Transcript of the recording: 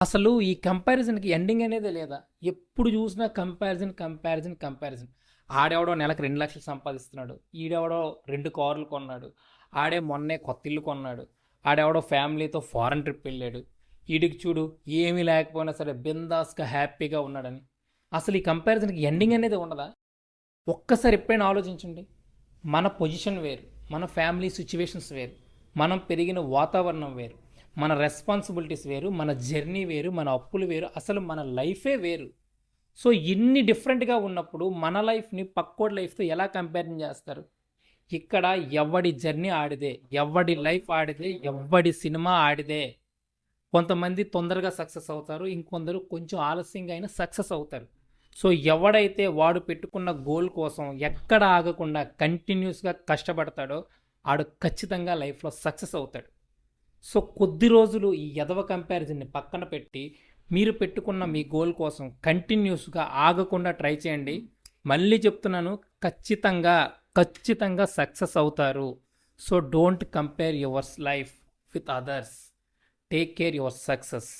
అసలు ఈ కంపారిజన్‌కి ఎండింగ్ అనేదే లేదా? ఎప్పుడు చూసినా కంపారిజన్, కంపారిజన్, కంపారిజన్. ఆడెవడో నెలకు 2,00,000 సంపాదిస్తున్నాడు. ఈడెవడో 2 కార్లు కొన్నాడు. ఆడే మొన్నే కొత్త ఇల్లు కొన్నాడు. ఆడెవడో ఫ్యామిలీతో ఫారెన్ ట్రిప్ వెళ్ళాడు. ఈడికి చూడు ఏమీ లేకపోయినా సరే బిందాస్‌గా హ్యాపీగా ఉన్నాడని. అసలు ఈ కంపారిజన్‌కి ఎండింగ్ అనేది ఉండదా? ఒక్కసారి ఎప్పుడైనా ఆలోచించండి. మన పొజిషన్ వేరు, మన ఫ్యామిలీ సిచ్యువేషన్స్ వేరు, మనం పెరిగిన వాతావరణం వేరు, మన రెస్పాన్సిబిలిటీస్ వేరు, మన జర్నీ వేరు, మన అప్పులు వేరు, అసలు మన లైఫే వేరు. సో ఇన్ని డిఫరెంట్గా ఉన్నప్పుడు మన లైఫ్ని పక్కోడి లైఫ్తో ఎలా కంపారిజన్ చేస్తారు? ఇక్కడ ఎవడి జర్నీ ఆడిదే, ఎవడి లైఫ్ ఆడిదే, ఎవడి సినిమా ఆడిదే. కొంతమంది తొందరగా సక్సెస్ అవుతారు, ఇంకొందరు కొంచెం ఆలస్యంగా అయినా సక్సెస్ అవుతారు. సో ఎవడైతే వాడు పెట్టుకున్న గోల్ కోసం ఎక్కడ ఆగకుండా కంటిన్యూస్గా కష్టపడతాడో ఆడు ఖచ్చితంగా లైఫ్లో సక్సెస్ అవుతాడు. సో కొద్ది రోజులు ఈ ఎదవ కంపారిజన్ని పక్కన పెట్టి మీరు పెట్టుకున్న మీ గోల్ కోసం కంటిన్యూస్గా ఆగకుండా ట్రై చేయండి. మళ్ళీ చెప్తున్నాను, ఖచ్చితంగా ఖచ్చితంగా సక్సెస్ అవుతారు. So don't compare yours life with others. Take care your success.